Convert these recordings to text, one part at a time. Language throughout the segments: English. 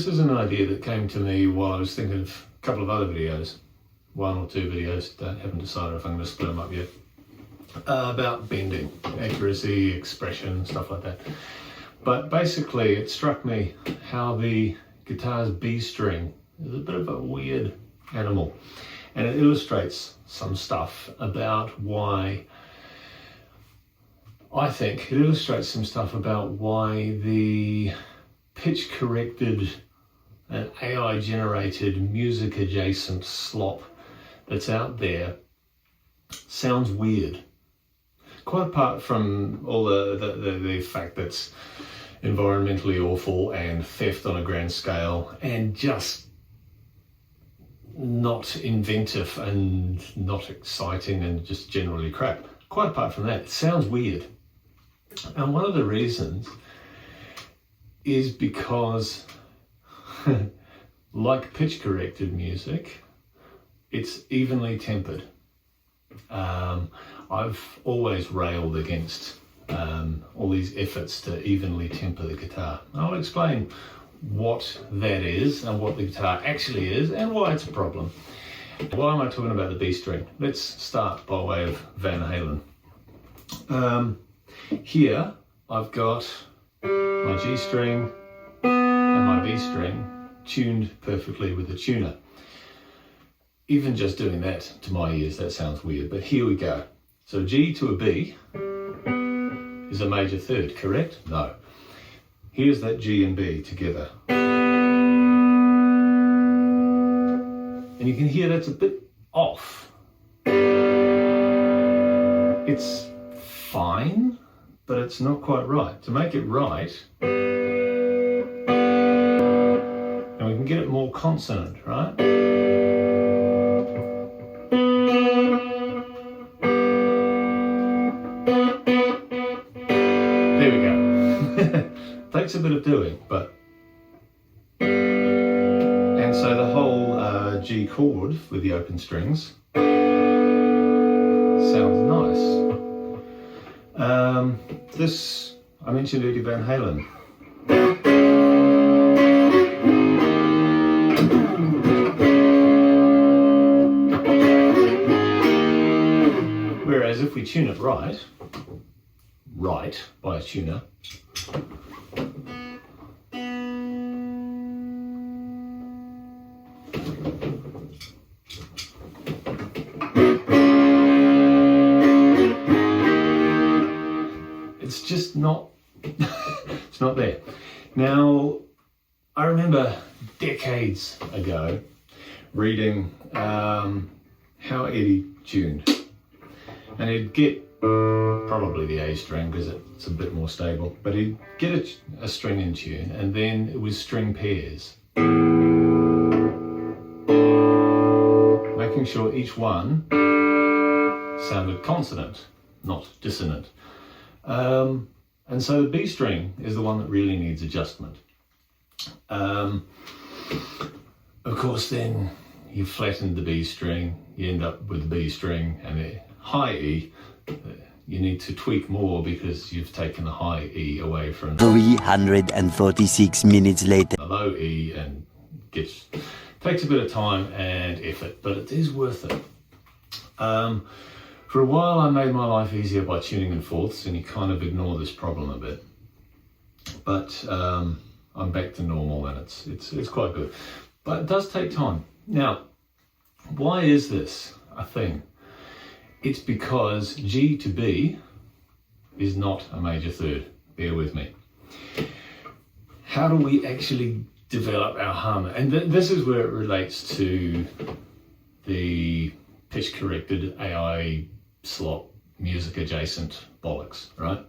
this is an idea that came to me while I was thinking of a couple of other videos, one or two videos, haven't decided if I'm going to split them up yet, about bending, accuracy, expression, stuff like that. But basically it struck me how the guitar's B string is a bit of a weird animal, and it illustrates some stuff about why, I think it illustrates some stuff about why the pitch corrected and AI generated music adjacent slop that's out there sounds weird. Quite apart from all the fact that it's environmentally awful and theft on a grand scale and just not inventive and not exciting and just generally crap. Quite apart from that, it sounds weird. And one of the reasons is because, like pitch corrected music, it's evenly tempered. I've always railed against all these efforts to evenly temper the guitar. I'll explain what that is and what the guitar actually is and why it's a problem. Why am I talking about the B string? Let's start by way of Van Halen. Here I've got my G string and my B string tuned perfectly with a tuner. Even just doing that, to my ears, that sounds weird, but here we go. So G to a B is a major third, correct? No. Here's that G and B together. And you can hear that's a bit off. It's fine, but it's not quite right. To make it right, and we can get it more consonant, right? There we go. Takes a bit of doing, but... And so the whole G chord with the open strings sounds nice. This, I mentioned Eddie Van Halen. Whereas if we tune it right by a tuner, it's just not, it's not there. Now, I remember decades ago reading how Eddie tuned. And he'd get probably the A string because it's a bit more stable, but he'd get a string in tune, and then it was string pairs. Making sure each one sounded consonant, not dissonant. And so the B string is the one that really needs adjustment. Of course, then you flattened the B string, you end up with the B string and the high E. You need to tweak more because you've taken the high E away from 346 minutes later. the low E, and takes a bit of time and effort, but it is worth it. For a while I made my life easier by tuning in fourths, and you kind of ignore this problem a bit. But I'm back to normal, and it's quite good. But it does take time. Now, why is this a thing? It's because G to B is not a major third. Bear with me. How do we actually develop our harmony? And this is where it relates to the pitch corrected AI slop music adjacent bollocks, right?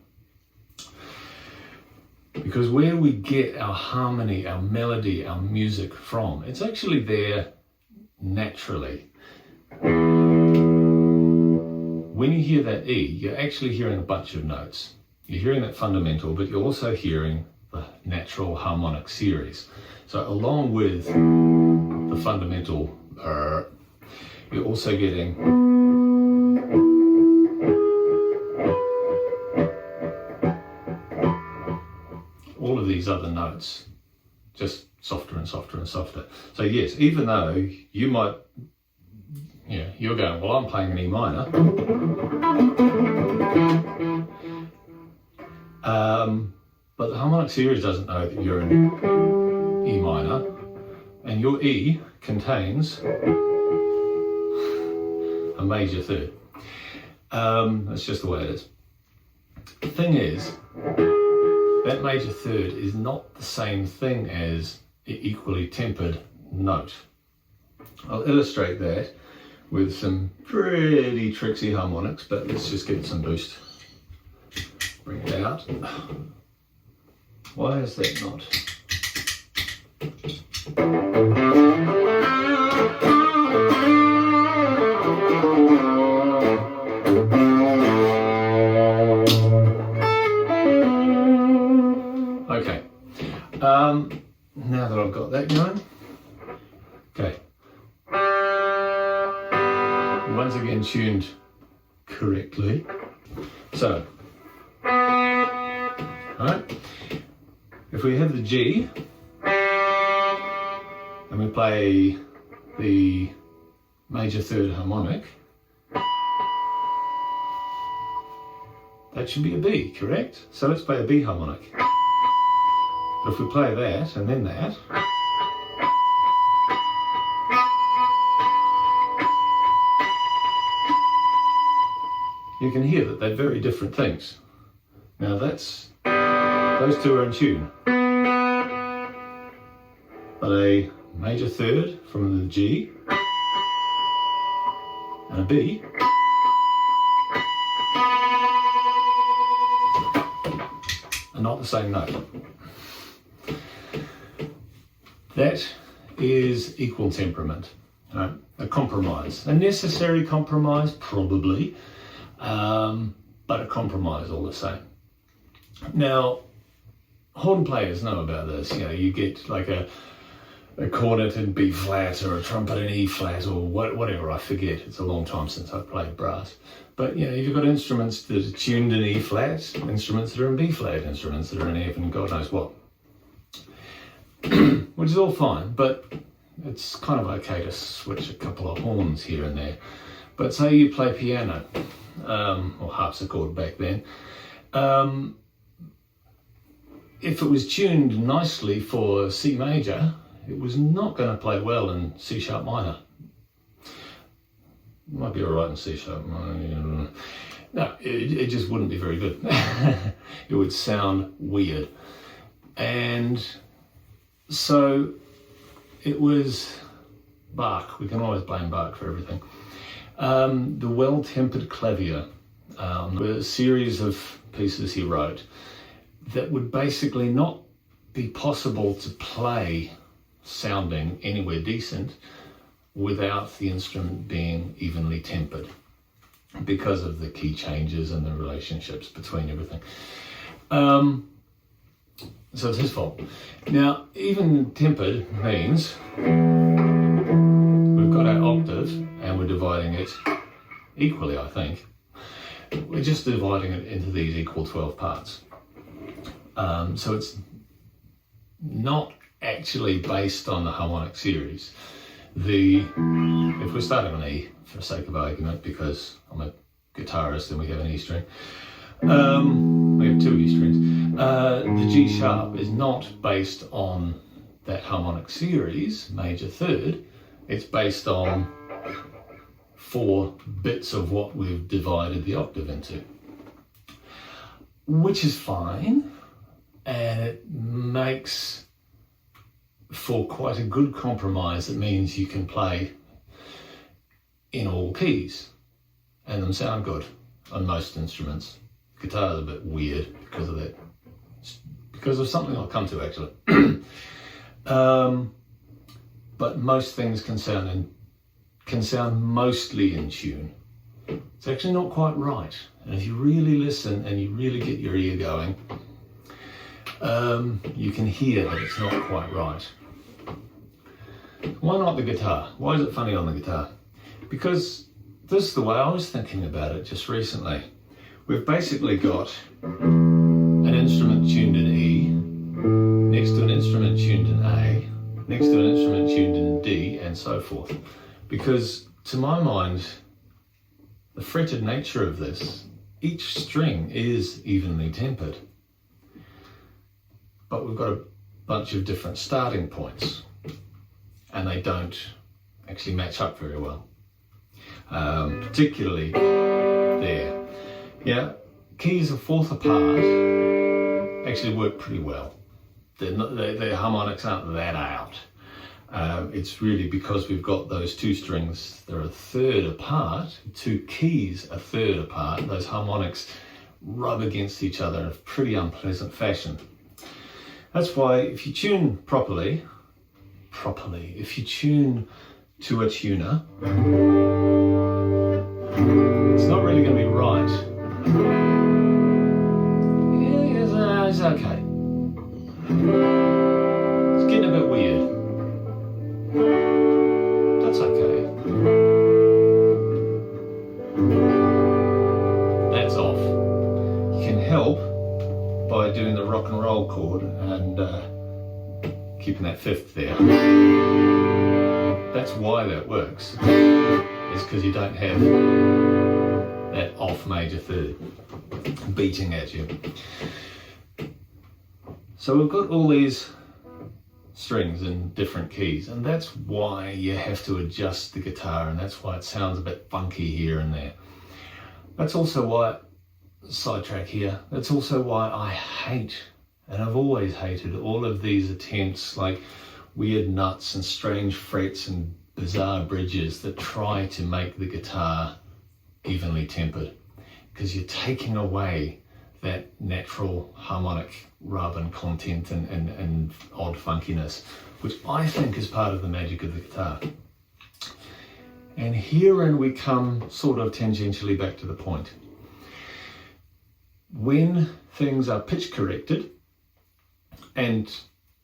Because where we get our harmony, our melody, our music from, it's actually there naturally. When you hear that E, you're actually hearing a bunch of notes. You're hearing that fundamental, but you're also hearing the natural harmonic series. So along with the fundamental, you're also getting all of these other notes just softer and softer and softer. So yes, even though you might, you're going, well, I'm playing an E minor. But the harmonic series doesn't know that you're in E minor, and your E contains a major third. That's just the way it is. The thing is, that major third is not the same thing as an equally tempered note. I'll illustrate that with some pretty tricksy harmonics, but let's just get some boost. Bring it out. Why is that not? Okay. Now that I've got that going, okay. Once again tuned correctly. So, alright, if we have the G and we play the major third harmonic, that should be a B, correct? So let's play a B harmonic. But if we play that and then that, you can hear that they're very different things. Now those two are in tune. But a major third from the G and a B are not the same note. That is equal temperament, a compromise, a necessary compromise probably, but a compromise all the same. Now, horn players know about this. You get like a cornet in B flat or a trumpet in E flat or whatever, I forget. It's a long time since I've played brass. But you've got instruments that are tuned in E flat, instruments that are in B flat, instruments that are in F and God knows what. Which is all fine, but it's kind of okay to switch a couple of horns here and there. But say you play piano, or harpsichord back then, if it was tuned nicely for C major, it was not going to play well in C sharp minor. It might be alright in C sharp minor. No, it just wouldn't be very good. It would sound weird. And so it was Bach. We can always blame Bach for everything. The well-tempered clavier, a series of pieces he wrote that would basically not be possible to play sounding anywhere decent without the instrument being evenly tempered because of the key changes and the relationships between everything. So it's his fault. Now, even tempered means we've got our octave and we're dividing it equally, I think. We're just dividing it into these equal 12 parts. So it's not actually based on the harmonic series. If we're starting on E, for the sake of argument, because I'm a guitarist and we have an E string, we have two E strings. The G sharp is not based on that harmonic series, major third. It's based on 4 bits of what we've divided the octave into, which is fine, and it makes for quite a good compromise. It means you can play in all keys and them sound good on most instruments. Guitar is a bit weird because of that, because of something I'll come to actually. But most things can sound mostly in tune. It's actually not quite right, and if you really listen and you really get your ear going, you can hear that it's not quite right. Why not the guitar? Why is it funny on the guitar? Because this is the way I was thinking about it just recently. We've basically got an instrument tuned in E next to an instrument tuned in A, next to an instrument tuned in D, and so forth. Because to my mind, the fretted nature of this, each string is evenly tempered, but we've got a bunch of different starting points, and they don't actually match up very well, particularly there. Yeah, keys a fourth apart actually work pretty well. The harmonics aren't that out. It's really because we've got those two strings, they're a third apart, two keys a third apart, those harmonics rub against each other in a pretty unpleasant fashion. That's why if you tune properly, if you tune to a tuner, it's not really going to be right. Yeah, it's okay. It's getting a bit weird. That's okay. That's off. You can help by doing the rock and roll chord and keeping that fifth there. That's why that works. It's because you don't have that off major third beating at you. So we've got all these strings in different keys, and that's why you have to adjust the guitar, and that's why it sounds a bit funky here and there. That's also why, sidetrack here, that's also why I hate, and I've always hated, all of these attempts like weird nuts and strange frets and bizarre bridges that try to make the guitar evenly tempered, because you're taking away that natural harmonic rub and content and odd funkiness, which I think is part of the magic of the guitar. And herein we come sort of tangentially back to the point. When things are pitch corrected, and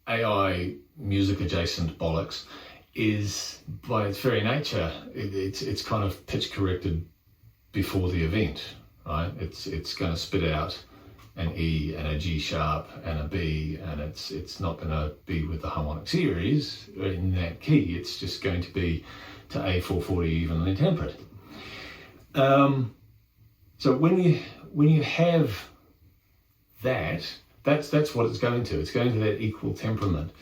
AI music adjacent bollocks is by its very nature, it's kind of pitch corrected before the event, right? It's going to spit out an E and a G sharp and a B, and it's not going to be with the harmonic series in that key. It's just going to be to A440 evenly tempered. So when you have that's what it's going to. It's going to that equal temperament.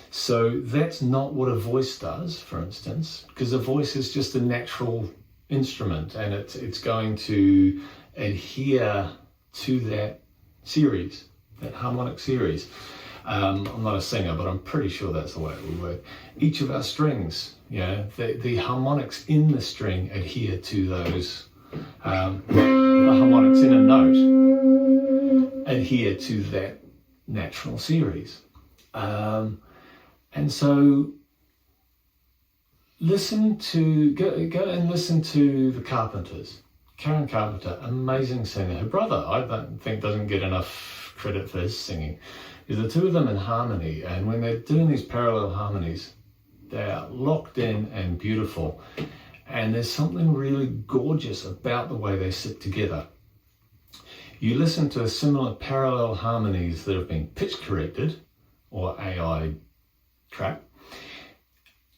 So that's not what a voice does, for instance, because a voice is just a natural instrument, and it's going to adhere to that series, that harmonic series. I'm not a singer, but I'm pretty sure that's the way it would work. Each of our strings, the harmonics in the string adhere to those, the harmonics in a note adhere to that natural series. And so go and listen to the Carpenters. Karen Carpenter, amazing singer. Her brother, I don't think, doesn't get enough credit for his singing. Is the two of them in harmony, and when they're doing these parallel harmonies, they're locked in and beautiful. And there's something really gorgeous about the way they sit together. You listen to similar parallel harmonies that have been pitch corrected, or AI crap,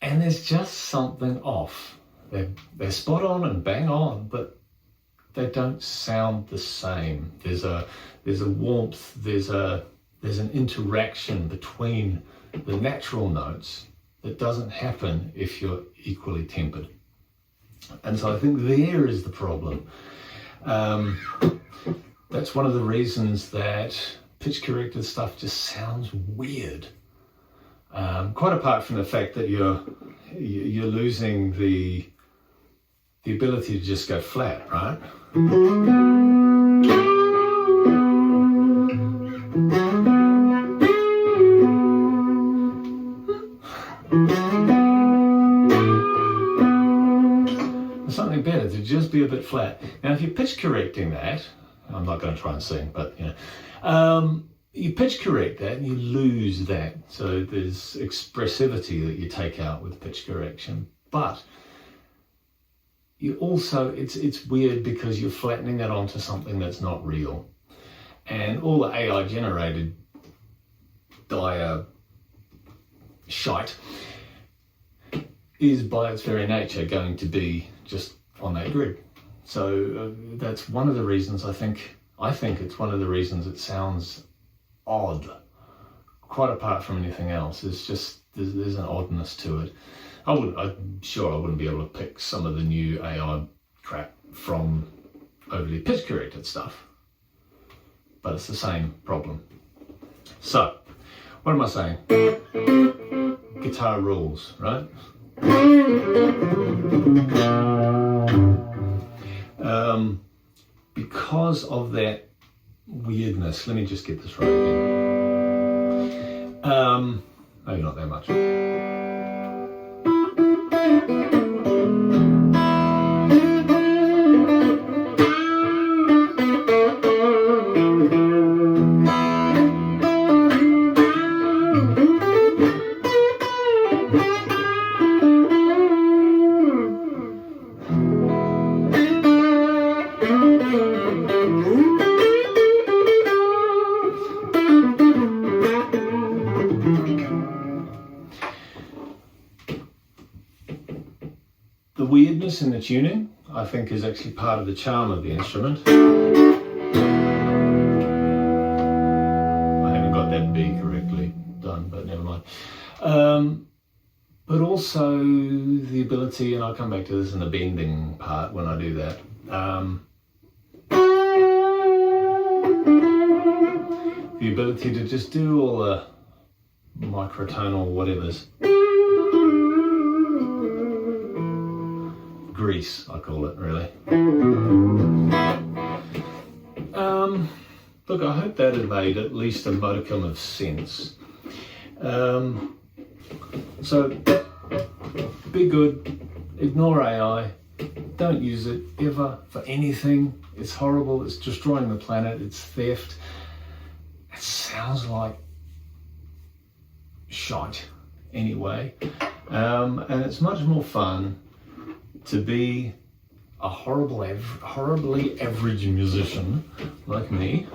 and there's just something off. They're spot on and bang on, but they don't sound the same. There's a warmth, there's an interaction between the natural notes that doesn't happen if you're equally tempered. And so I think there is the problem. That's one of the reasons that pitch corrected stuff just sounds weird. Quite apart from the fact that you're losing the ability to just go flat, right? There's something better to just be a bit flat. Now, if you're pitch correcting that, I'm not going to try and sing, but you pitch correct that and you lose that. So there's expressivity that you take out with pitch correction, but you also, it's weird because you're flattening it onto something that's not real. And all the AI generated dire shite is by its very nature going to be just on that grid. So that's one of the reasons I think it's one of the reasons it sounds odd, quite apart from anything else. It's just there's an oddness to it. I'm sure I wouldn't be able to pick some of the new AI crap from overly pitch corrected stuff, but it's the same problem. So what am I saying? Guitar rules, right? Because of that weirdness, let me just get this right again. Maybe not that much. The weirdness in the tuning, I think, is actually part of the charm of the instrument. I haven't got that B correctly done, but never mind. But also the ability, and I'll come back to this in the bending part when I do that, the ability to just do all the microtonal whatevers. Grease, I call it, really. Look, I hope that had made at least a modicum of sense. So, be good, ignore AI, don't use it ever for anything. It's horrible, it's destroying the planet, it's theft. It sounds like shite anyway. And it's much more fun to be a horribly average musician like me.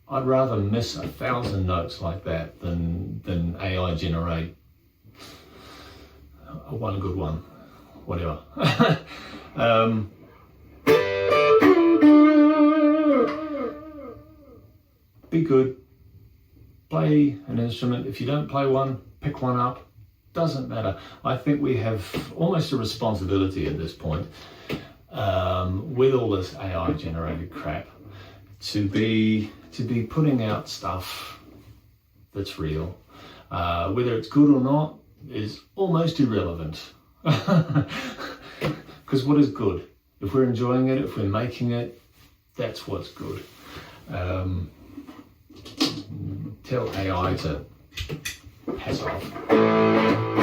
I'd rather miss 1,000 notes like that than AI generate one good one, whatever. Be good, play an instrument. If you don't play one, pick one up, doesn't matter. I think we have almost a responsibility at this point, with all this AI generated crap, to be putting out stuff that's real. Whether it's good or not is almost irrelevant. Because what is good? If we're enjoying it, if we're making it, that's what's good. Tell AI to pass off.